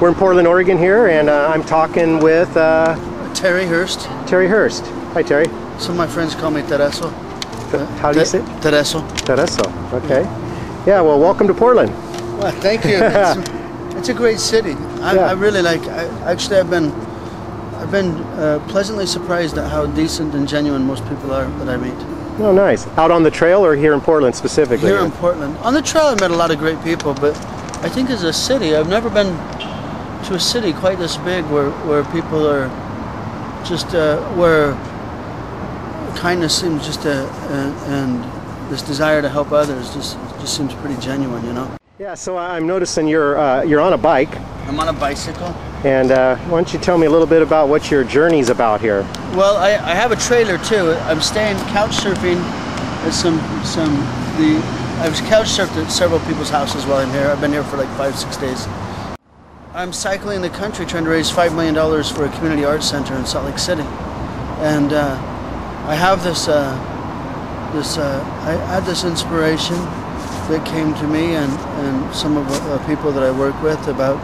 We're in Portland, Oregon here, and I'm talking with Terry Hurst. Terry Hurst. Hi, Terry. Some of my friends call me Tereso. How do you say it? Tereso. Tereso. Okay. Yeah. Well, welcome to Portland. Well, thank you. It's a great city. I really like. Actually, I've been pleasantly surprised at how decent and genuine most people are that I meet. Oh, nice. Out on the trail or here in Portland specifically? Here in Portland. On the trail, I met a lot of great people, but I think as a city, I've never been to a city quite this big where people are just where kindness seems just and this desire to help others just seems pretty genuine, you know. Yeah. So I'm noticing you're on a bike. I'm on a bicycle. And why don't you tell me a little bit about what your journey's about here? Well, I have a trailer too. I'm staying couch surfing at I was couch surfed at several people's houses while I'm here. I've been here for like 5-6 days. I'm cycling the country trying to raise $5 million for a community arts center in Salt Lake City. And I have this, I had this inspiration that came to me and some of the people that I work with about,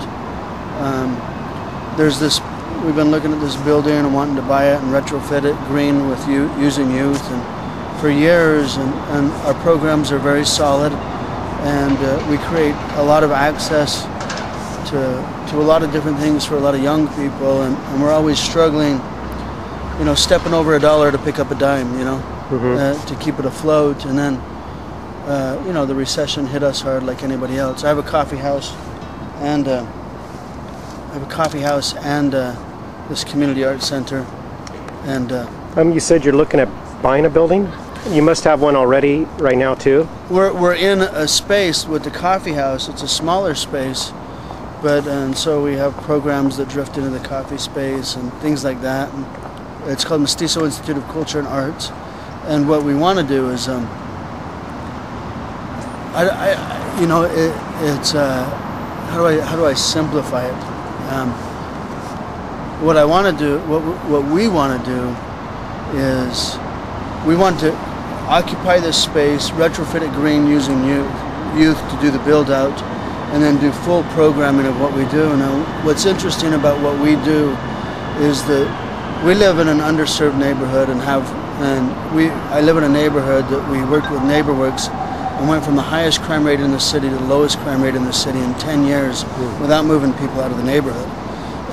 we've been looking at this building and wanting to buy it and retrofit it green with using youth and for years, and our programs are very solid, and we create a lot of access to a lot of different things for a lot of young people, and we're always struggling, you know, stepping over a dollar to pick up a dime, you know, to keep it afloat. And then you know, the recession hit us hard like anybody else. I have a coffee house and this community arts center, and you said you're looking at buying a building. You must have one already right now too. We're in a space with the coffee house. It's a smaller space, and so we have programs that drift into the coffee space and things like that. And it's called Mestizo Institute of Culture and Arts, and what we want to do is, you know, it's how do I simplify it? What I want to do, what we want to do, is we want to occupy this space, retrofit it green using youth to do the build out, and then do full programming of what we do. Now, what's interesting about what we do is that we live in an underserved neighborhood I live in a neighborhood that we worked with NeighborWorks and went from the highest crime rate in the city to the lowest crime rate in the city in 10 years without moving people out of the neighborhood.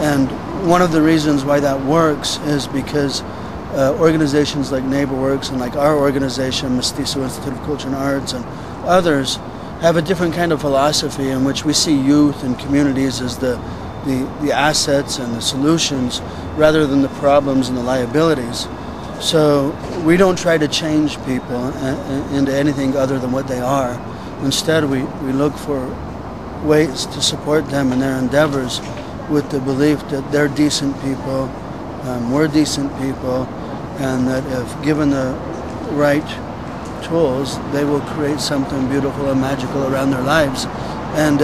And one of the reasons why that works is because organizations like NeighborWorks and like our organization, Mestizo Institute of Culture and Arts, and others have a different kind of philosophy in which we see youth and communities as the assets and the solutions rather than the problems and the liabilities. So we don't try to change people into anything other than what they are. Instead, we look for ways to support them in their endeavors with the belief that they're decent people, we're decent people, and that if given the right tools, they will create something beautiful and magical around their lives. And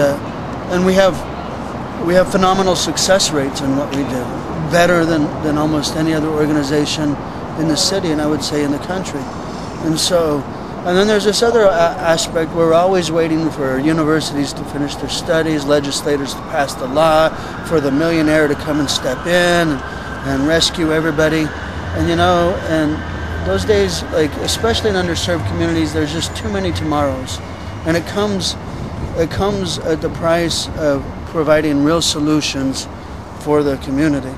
we have phenomenal success rates in what we do, better than almost any other organization in the city, and I would say in the country. And then there's this other aspect where we're always waiting for universities to finish their studies, legislators to pass the law, for the millionaire to come and step in and rescue everybody. And you know, and those days, like especially in underserved communities, there's just too many tomorrows, and it comes at the price of providing real solutions for the community.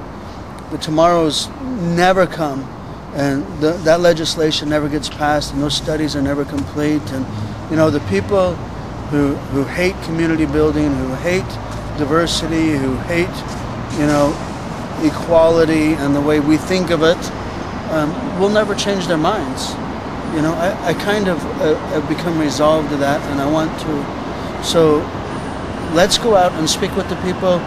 The tomorrows never come, and that legislation never gets passed, and those studies are never complete. And you know, the people who hate community building, who hate diversity, who hate, you know, equality and the way we think of it, will never change their minds. You know, I kind of have become resolved to that, and I want to. So let's go out and speak with the people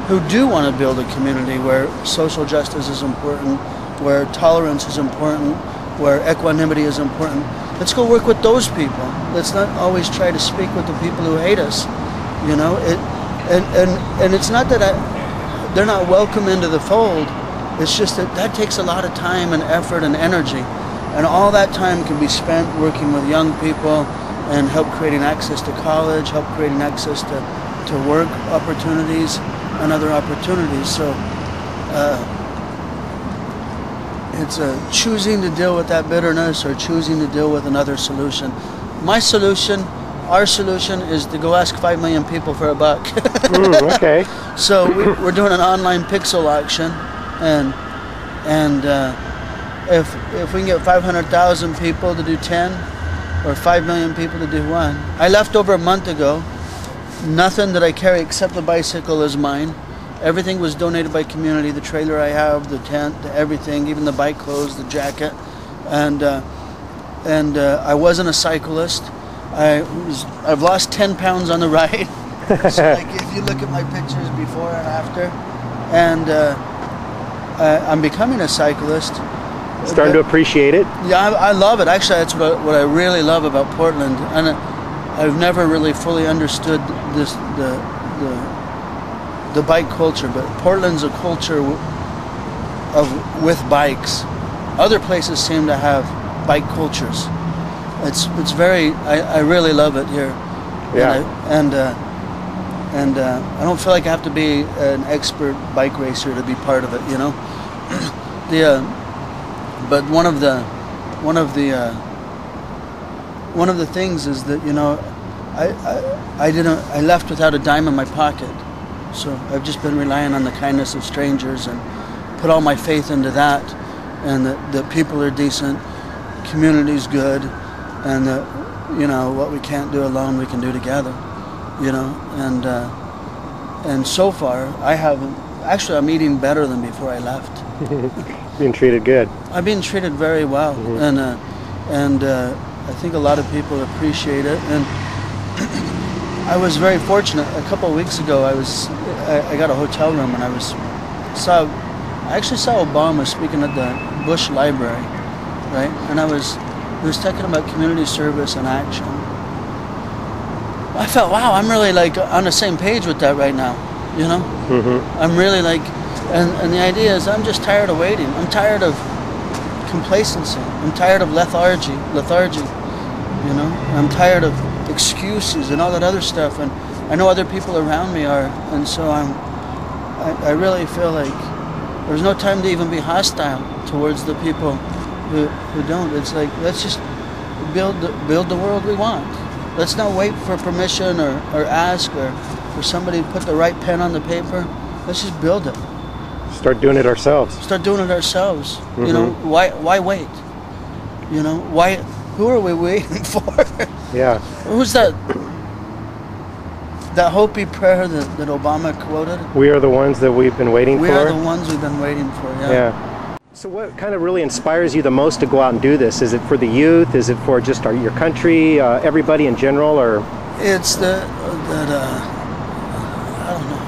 who do want to build a community where social justice is important, where tolerance is important, where equanimity is important. Let's go work with those people. Let's not always try to speak with the people who hate us. You know, and it's not that they're not welcome into the fold. It's just that takes a lot of time and effort and energy, and all that time can be spent working with young people and help creating access to college, help creating access to work opportunities, and other opportunities. So it's choosing to deal with that bitterness or choosing to deal with another solution. My solution, our solution, is to go ask 5 million people for $1. Okay. So we're doing an online pixel auction, and if we can get 500,000 people to do 10, or 5 million people to do 1. I left over a month ago. Nothing that I carry except the bicycle is mine. Everything was donated by community. The trailer I have, the tent, everything, even the bike clothes, the jacket, and I wasn't a cyclist. I've lost 10 pounds on the ride. So like if you look at my pictures before and after, and I'm becoming a cyclist. Starting to appreciate it. Yeah, I love it. Actually, that's what I really love about Portland, and I've never really fully understood the bike culture. But Portland's a culture with bikes. Other places seem to have bike cultures. It's very. I really love it here. Yeah. And I don't feel like I have to be an expert bike racer to be part of it. You know. But one of the things is that, you know, I left without a dime in my pocket, so I've just been relying on the kindness of strangers and put all my faith into that, and that people are decent, community's good, and that, you know, what we can't do alone we can do together, you know, and so far I haven't. Actually, I'm eating better than before I left. Being treated good. I've been treated very well, and I think a lot of people appreciate it. And I was very fortunate. A couple of weeks ago, I got a hotel room, and I actually saw Obama speaking at the Bush Library, right? And he was talking about community service and action. I felt, wow, I'm really like on the same page with that right now, you know? I'm really like. And the idea is I'm just tired of waiting. I'm tired of complacency. I'm tired of lethargy, you know? I'm tired of excuses and all that other stuff. And I know other people around me are. And so I really feel like there's no time to even be hostile towards the people who don't. It's like, let's just build the world we want. Let's not wait for permission or ask or for somebody to put the right pen on the paper. Let's just build it. Start doing it ourselves. Start doing it ourselves. You know, why wait? You know, who are we waiting for? Yeah. Who's that Hopi prayer that Obama quoted? We are the ones that we've been waiting for. We are the ones we've been waiting for, Yeah. So what kind of really inspires you the most to go out and do this? Is it for the youth? Is it for just your country, everybody in general, or? It's I don't know.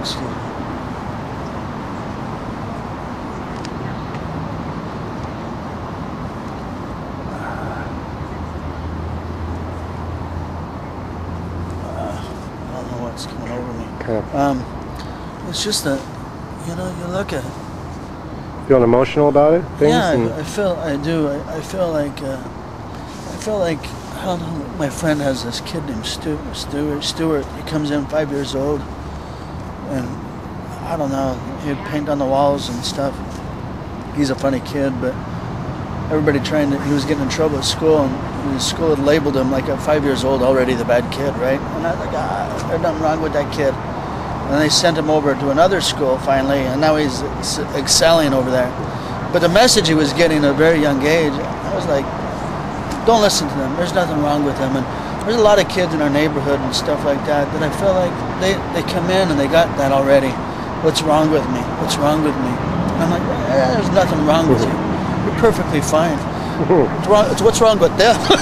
Excuse me. I don't know what's coming over me. Okay. It's just that, you know, you look at it. Feeling emotional about it? Yeah, I feel like I don't know. My friend has this kid named Stuart. He comes in 5 years old, and I don't know. He'd paint on the walls and stuff. He's a funny kid, but everybody he was getting in trouble at school, and his school had labeled him like at 5 years old already the bad kid, right? And I was like, there's nothing wrong with that kid. And they sent him over to another school finally, and now he's excelling over there. But the message he was getting at a very young age, I was like, don't listen to them. There's nothing wrong with them. And there's a lot of kids in our neighborhood and stuff like that I feel like they come in and they got that already. What's wrong with me? What's wrong with me? And I'm like, there's nothing wrong with you. You're perfectly fine. What's wrong with them?